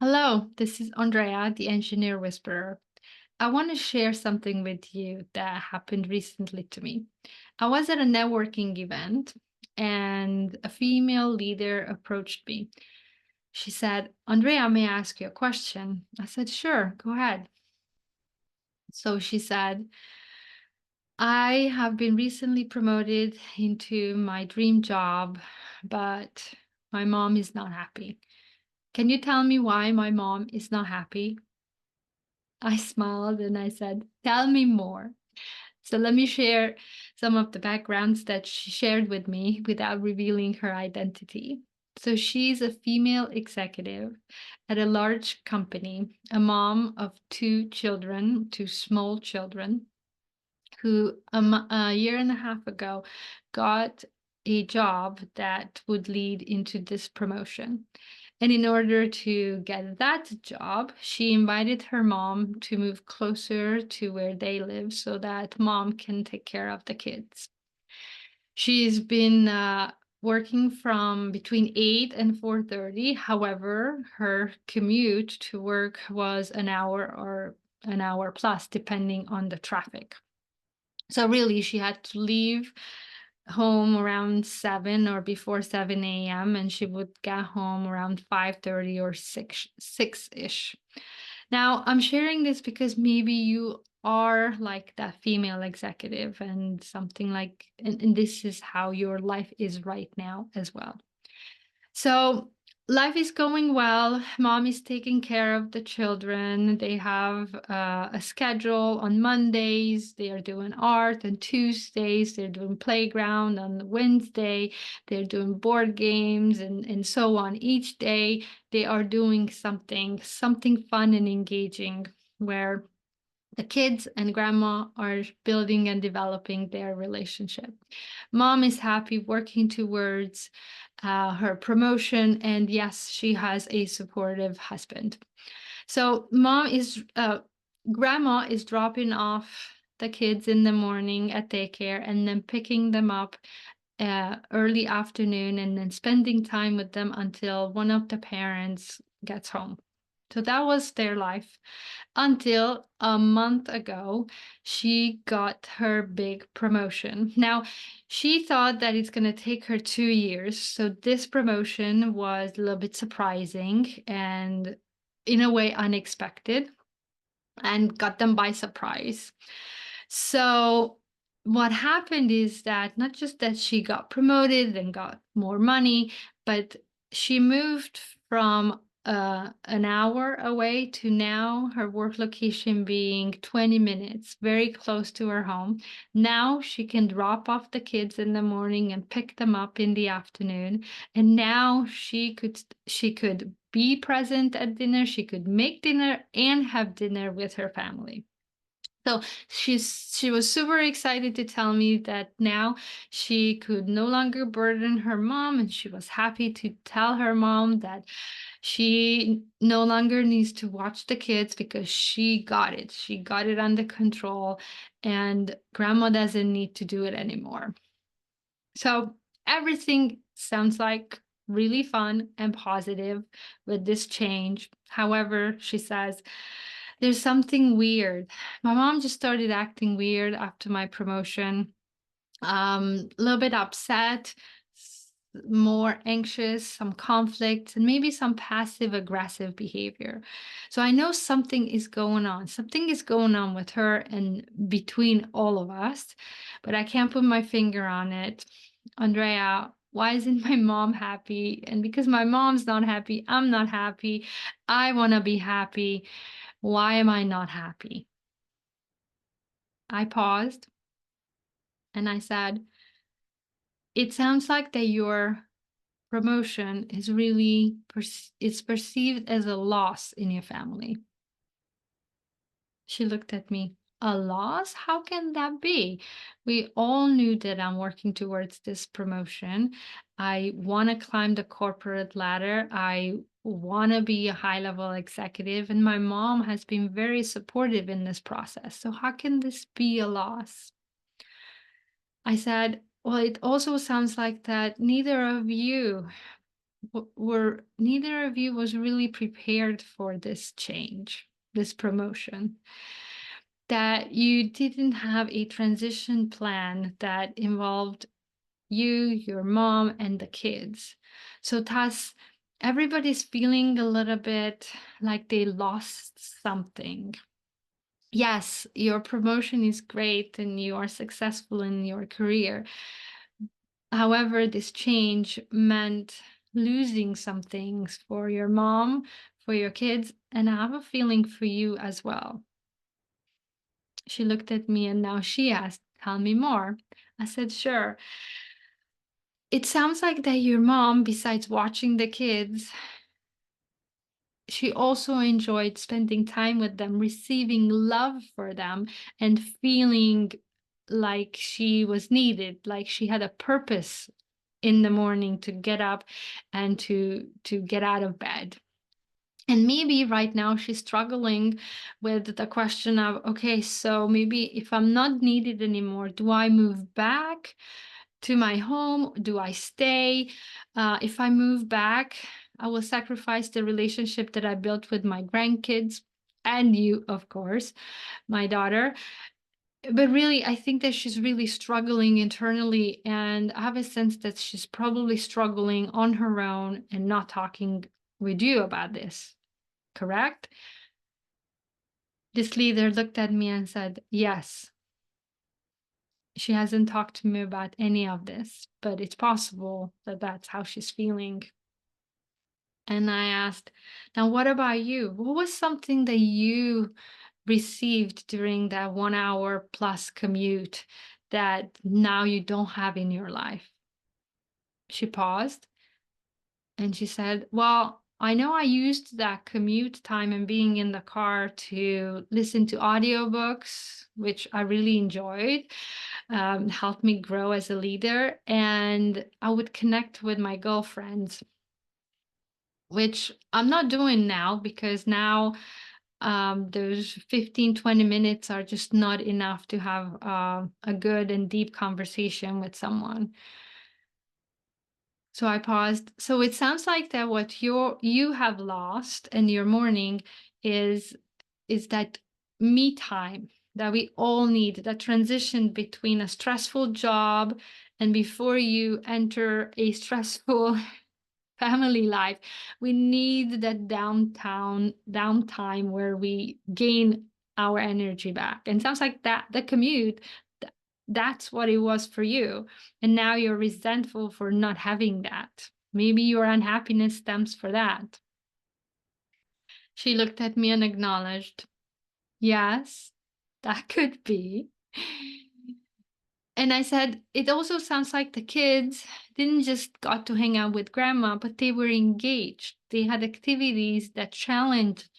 Hello, this is Andrea, the engineer whisperer. I want to share something with you that happened recently to me. I was at a networking event and a female leader approached me. She said, Andrea, may I ask you a question? I said, sure, go ahead. So she said, I have been recently promoted into my dream job, but my mom is not happy. Can you tell me why my mom is not happy? I smiled and I said, tell me more. So let me share some of the backgrounds that she shared with me without revealing her identity. So she's a female executive at a large company, a mom of two children, two small children, who a year and a half ago got a job that would lead into this promotion. And in order to get that job, she invited her mom to move closer to where they live so that mom can take care of the kids. She's been working from between 8 and 4:30. However, her commute to work was an hour or an hour plus, depending on the traffic. So really, she had to leave home around 7 or before 7 a.m. and she would get home around 5:30 or 6-ish. Now, I'm sharing this because maybe you are like that female executive and something like and this is how your life is right now as well. So life is going well. Mom is taking care of the children. They have a schedule on Mondays. They are doing art. On Tuesdays, they're doing playground. On Wednesday, they're doing board games and so on. Each day, they are doing something fun and engaging where the kids and grandma are building and developing their relationship. Mom is happy working towards her promotion, and yes, she has a supportive husband. So, grandma is dropping off the kids in the morning at daycare and then picking them up early afternoon and then spending time with them until one of the parents gets home. So that was their life until a month ago, she got her big promotion. Now, she thought that it's going to take her 2 years. So this promotion was a little bit surprising and in a way unexpected and got them by surprise. So what happened is that not just that she got promoted and got more money, but she moved from an hour away to now her work location being 20 minutes, very close to her home. Now she can drop off the kids in the morning and pick them up in the afternoon. And now she could be present at dinner, she could make dinner and have dinner with her family. So she was super excited to tell me that now she could no longer burden her mom, and she was happy to tell her mom that she no longer needs to watch the kids because she got it. She got it under control, and grandma doesn't need to do it anymore. So everything sounds like really fun and positive with this change. However, she says, there's something weird. My mom just started acting weird after my promotion. A little bit upset, more anxious, some conflict, and maybe some passive aggressive behavior. So I know something is going on. Something is going on with her and between all of us, but I can't put my finger on it. Andrea, why isn't my mom happy? And because my mom's not happy, I'm not happy. I want to be happy. Why am I not happy? I paused and I said, it sounds like that your promotion is really it's perceived as a loss in your family. She looked at me. A loss? How can that be? We all knew that I'm working towards this promotion. I want to climb the corporate ladder. I want to be a high level executive, and my mom has been very supportive in this process. So, how can this be a loss? I said, well, it also sounds like that neither of you were neither of you was really prepared for this change, this promotion, that you didn't have a transition plan that involved you, your mom, and the kids. So thus, everybody's feeling a little bit like they lost something. Yes, your promotion is great and you are successful in your career. However, this change meant losing some things for your mom, for your kids, and I have a feeling for you as well. She looked at me and now she asked, "Tell me more." I said, "Sure." It sounds like that your mom, besides watching the kids, she also enjoyed spending time with them, receiving love for them, and feeling like she was needed, like she had a purpose in the morning to get up and to get out of bed. And maybe right now she's struggling with the question of, okay, so maybe if I'm not needed anymore, do I move back to my home? Do I stay? If I move back, I will sacrifice the relationship that I built with my grandkids and you, of course, my daughter. But really, I think that she's really struggling internally. And I have a sense that she's probably struggling on her own and not talking with you about this. Correct? This leader looked at me and said, "Yes, she hasn't talked to me about any of this, but it's possible that that's how she's feeling." And I asked, "Now, what about you? What was something that you received during that 1 hour plus commute that now you don't have in your life?" She paused and she said, "Well, I know I used that commute time and being in the car to listen to audiobooks, which I really enjoyed, helped me grow as a leader. And I would connect with my girlfriends, which I'm not doing now because now those 15-20 minutes are just not enough to have a good and deep conversation with someone." So I paused. So it sounds like that what you have lost in your morning is is that me time that we all need, that transition between a stressful job and before you enter a stressful family life. We need that downtime where we gain our energy back. And sounds like that the commute, that's what it was for you. And now you're resentful for not having that. Maybe your unhappiness stems for that. She looked at me and acknowledged, "Yes, that could be." And I said, "It also sounds like the kids didn't just got to hang out with grandma, but they were engaged. They had activities that challenged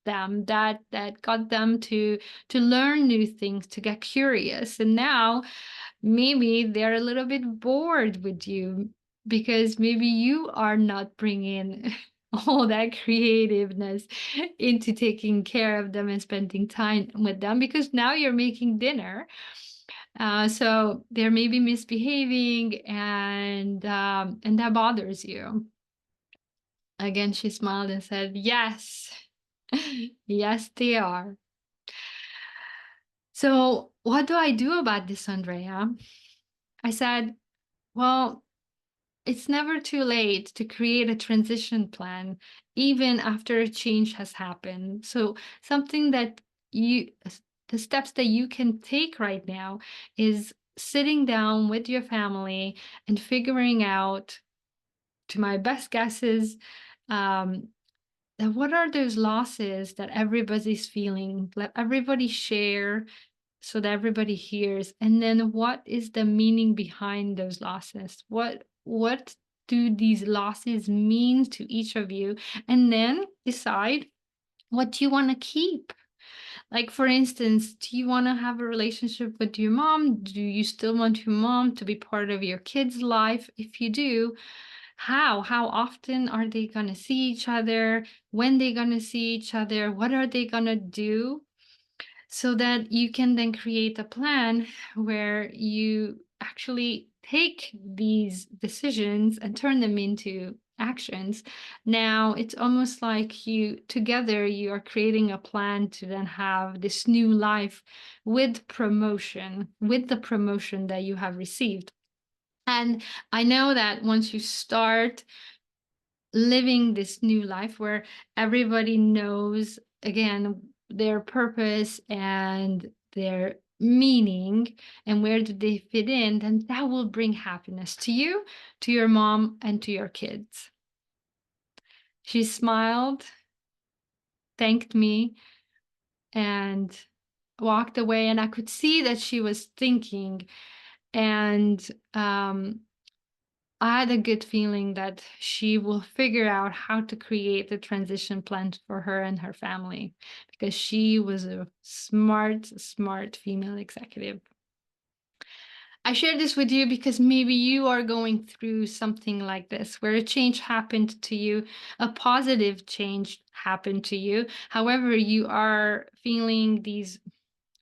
them, that got them to learn new things, to get curious. And now maybe they're a little bit bored with you because maybe you are not bringing all that creativeness into taking care of them and spending time with them because now you're making dinner, so they're maybe misbehaving and that bothers you." Again, she smiled and said, "Yes, yes, they are." So what do I do about this, Andrea? I said, "Well, it's never too late to create a transition plan, even after a change has happened." So something that you, the steps that you can take right now is sitting down with your family and figuring out, to my best guesses, um, that what are those losses that everybody's feeling. Let everybody share so that everybody hears, and then what is the meaning behind those losses? What do these losses mean to each of you? And then decide what you want to keep. Like, for instance, do you want to have a relationship with your mom? Do you still want your mom to be part of your kids' life? If you do, how often are they going to see each other? When they going to see each other? What are they going to do? So that you can then create a plan where you actually take these decisions and turn them into actions. Now it's almost like you together you are creating a plan to then have this new life with promotion, with the promotion that you have received. And I know that once you start living this new life where everybody knows again their purpose and their meaning and where do they fit in, then that will bring happiness to you, to your mom, and to your kids. She smiled, thanked me, and walked away, and I could see that she was thinking. And I had a good feeling that she will figure out how to create the transition plan for her and her family, because she was a smart, smart female executive. I share this with you because maybe you are going through something like this, where a change happened to you, a positive change happened to you. However, you are feeling these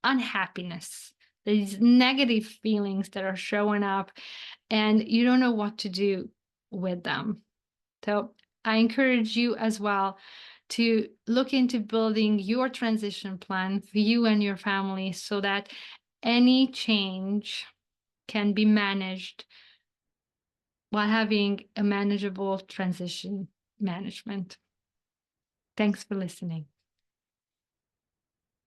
unhappiness, these negative feelings that are showing up, and you don't know what to do with them. So I encourage you as well to look into building your transition plan for you and your family so that any change can be managed while having a manageable transition management. Thanks for listening.